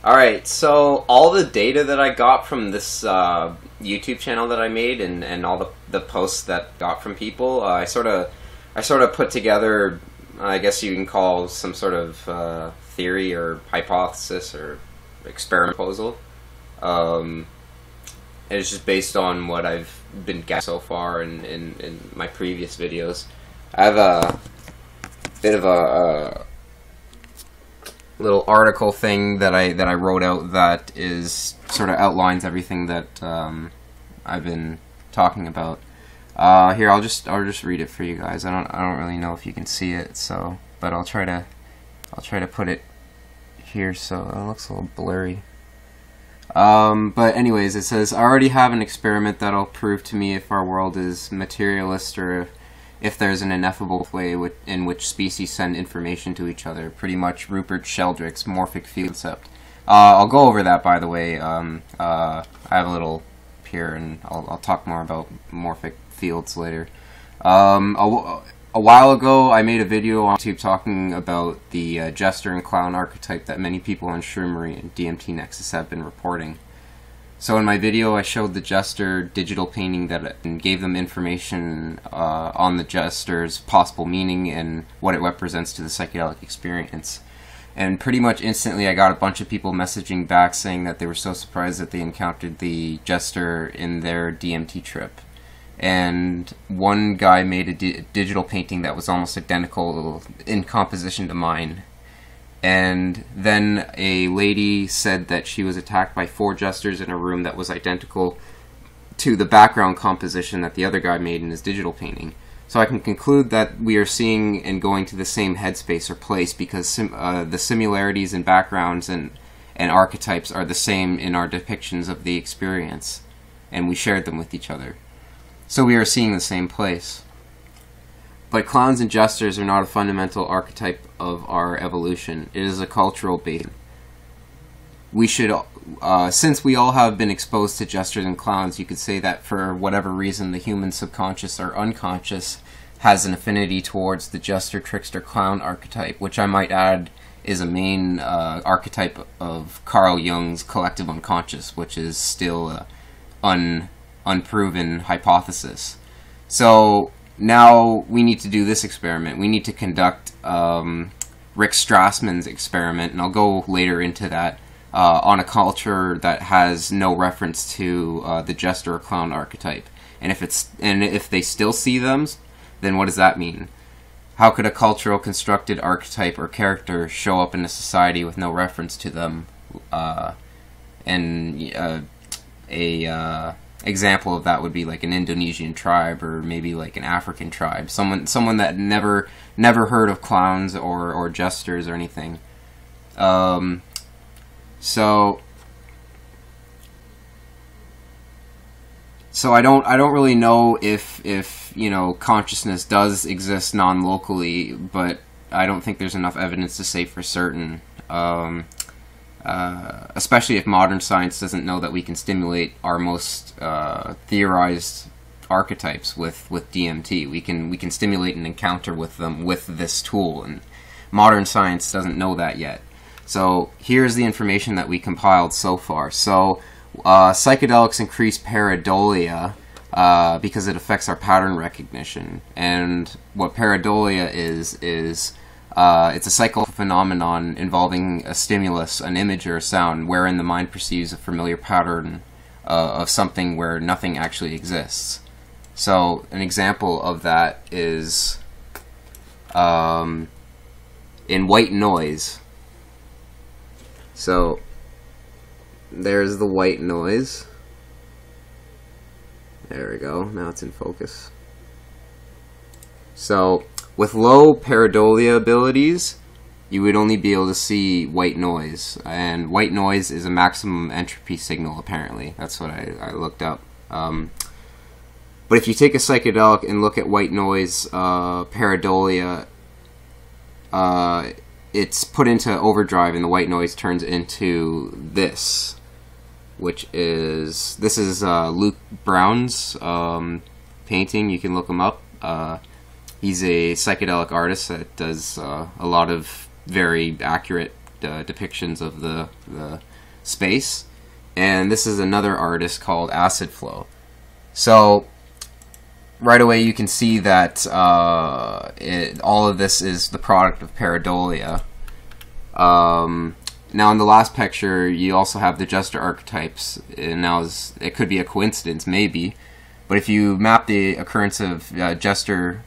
Alright, so all the data that I got from this YouTube channel that I made and all the posts that got from people, I sort of put together, I guess you can call some sort of theory or hypothesis or experiment proposal. Um, and it's just based on what I've been gathering so far in my previous videos. I have a bit of a little article thing that I wrote out that is sort of outlines everything that I've been talking about. Here, I'll just read it for you guys. I don't really know if you can see it, so but I'll try to put it here so it looks a little blurry. But anyways, it says, I already have an experiment that'll prove to me if our world is materialist or if there's an ineffable way in which species send information to each other. Pretty much Rupert Sheldrakes' morphic field concept. I'll go over that, by the way. I have a little here, and I'll talk more about morphic fields later. A while ago, I made a video on YouTube talking about the jester and clown archetype that many people on Shroomery and DMT Nexus have been reporting. So in my video, I showed the jester digital painting that and gave them information on the jester's possible meaning and what it represents to the psychedelic experience. And pretty much instantly, I got a bunch of people messaging back saying that they were so surprised that they encountered the jester in their DMT trip. And one guy made a digital painting that was almost identical in composition to mine. And then a lady said that she was attacked by 4 jesters in a room that was identical to the background composition that the other guy made in his digital painting. So I can conclude that we are seeing and going to the same headspace or place because the similarities in backgrounds and archetypes are the same in our depictions of the experience, and we shared them with each other. So we are seeing the same place. But clowns and jesters are not a fundamental archetype of our evolution. It is a cultural bait. We should, since we all have been exposed to jesters and clowns, you could say that for whatever reason the human subconscious or unconscious has an affinity towards the jester, trickster, clown archetype, which I might add is a main archetype of Carl Jung's collective unconscious, which is still unproven hypothesis. So now we need to do this experiment. We need to conduct Rick Strassman's experiment, and I'll go later into that, on a culture that has no reference to the jester or clown archetype. And if they still see them, then what does that mean? How could a cultural constructed archetype or character show up in a society with no reference to them? Example of that would be like an Indonesian tribe or maybe like an African tribe. Someone that never heard of clowns or jesters or anything. So I don't really know if you know, consciousness does exist non-locally, but I don't think there's enough evidence to say for certain. Especially if modern science doesn't know that we can stimulate our most theorized archetypes with DMT. We can stimulate an encounter with them with this tool, and modern science doesn't know that yet. So here's the information that we compiled so far. So psychedelics increase pareidolia because it affects our pattern recognition. And what pareidolia is it's a psychical phenomenon involving a stimulus, an image or a sound, wherein the mind perceives a familiar pattern of something where nothing actually exists. So an example of that is in white noise. So there's the white noise. There we go. Now it's in focus. So with low pareidolia abilities, you would only be able to see white noise, and white noise is a maximum entropy signal, apparently. That's what I looked up. But if you take a psychedelic and look at white noise pareidolia, it's put into overdrive, and the white noise turns into this, which is, this is Luke Brown's painting. You can look him up. He's a psychedelic artist that does a lot of very accurate depictions of the space, and this is another artist called Acid Flow. So right away you can see that all of this is the product of pareidolia. Now in the last picture you also have the jester archetypes, and now it could be a coincidence maybe, but if you map the occurrence of jester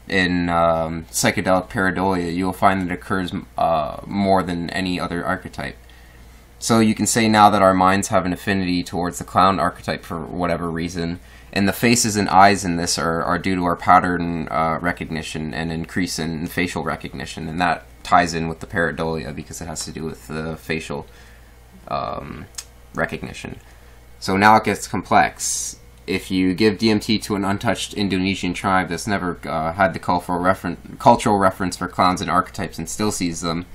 in psychedelic pareidolia, you will find that it occurs more than any other archetype. So you can say now that our minds have an affinity towards the clown archetype for whatever reason, and the faces and eyes in this are due to our pattern recognition and increase in facial recognition, and that ties in with the pareidolia because it has to do with the facial recognition. So now it gets complex. If you give DMT to an untouched Indonesian tribe that's never had the cultural reference for clowns and archetypes and still sees them,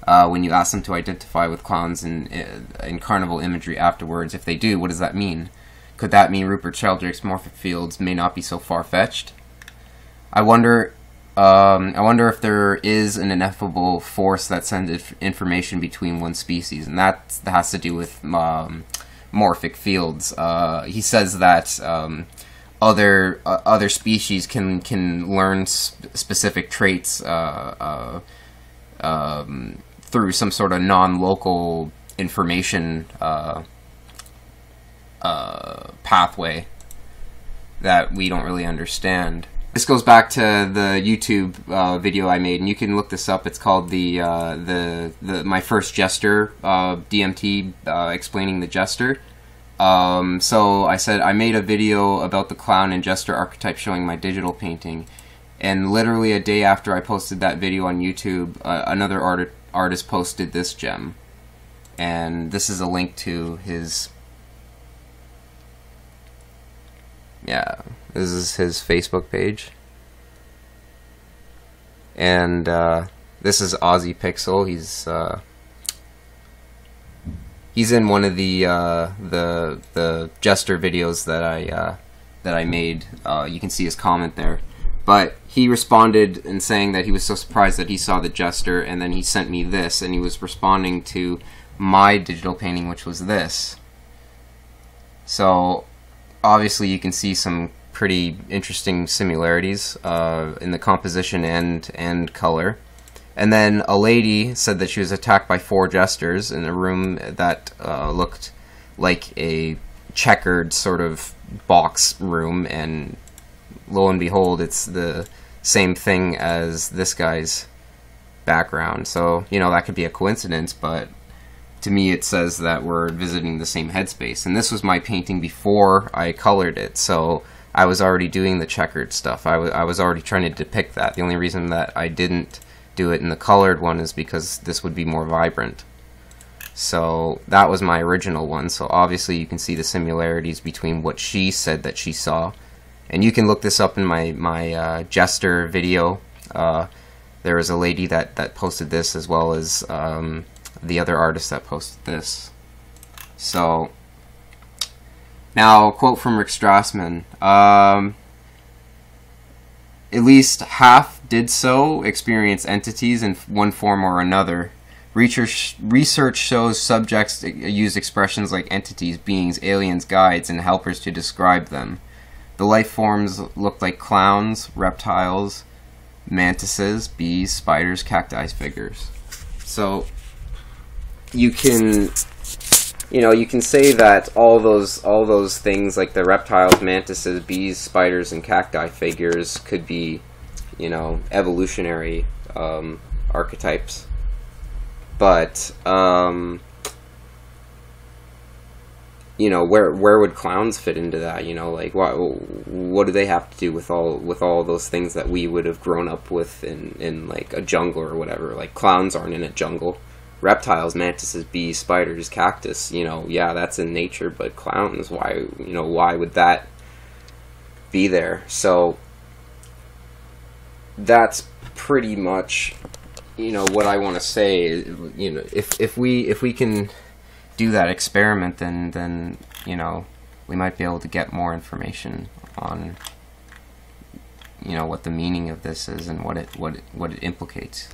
when you ask them to identify with clowns in carnival imagery afterwards, if they do, what does that mean? Could that mean Rupert Sheldrakes' morphic fields may not be so far-fetched? I wonder if there is an ineffable force that sends information between one species, and that has to do with morphic fields. He says that other species can learn specific traits through some sort of non-local information pathway that we don't really understand. This goes back to the YouTube video I made, and you can look this up. It's called my first jester DMT, explaining the jester. So I said I made a video about the clown and jester archetype showing my digital painting, and literally a day after I posted that video on YouTube, another artist posted this gem, and this is a link to his. Yeah, this is his Facebook page, and this is Aussie Pixel. He's in one of the jester videos that I made. You can see his comment there, but he responded in saying that he was so surprised that he saw the jester, and then he sent me this, and he was responding to my digital painting, which was this. So obviously you can see some pretty interesting similarities in the composition and color. And then a lady said that she was attacked by 4 jesters in a room that looked like a checkered sort of box room, and lo and behold, it's the same thing as this guy's background. So, you know, that could be a coincidence, but to me it says that we're visiting the same headspace. And this was my painting before I colored it, so I was already doing the checkered stuff. I was already trying to depict that. The only reason that I didn't do it in the colored one is because this would be more vibrant. So that was my original one. So obviously you can see the similarities between what she said that she saw, and you can look this up in my jester video. There was a lady that posted this, as well as the other artist that posted this. So now, quote from Rick Strassman: at least half did so experience entities in one form or another. Research shows subjects use expressions like entities, beings, aliens, guides, and helpers to describe them. The life forms looked like clowns, reptiles, mantises, bees, spiders, cacti figures. So you can say that all those things like the reptiles, mantises, bees, spiders, and cacti figures could be, you know, evolutionary archetypes. But you know, where would clowns fit into that? You know, like what do they have to do with all those things that we would have grown up with in like a jungle or whatever? Like, clowns aren't in a jungle. Reptiles, mantises, bees, spiders, cactus, you know, yeah, that's in nature, but clowns, why would that be there? So that's pretty much, you know, what I want to say. You know, if we can do that experiment, then you know, we might be able to get more information on, you know, what the meaning of this is and what it implicates.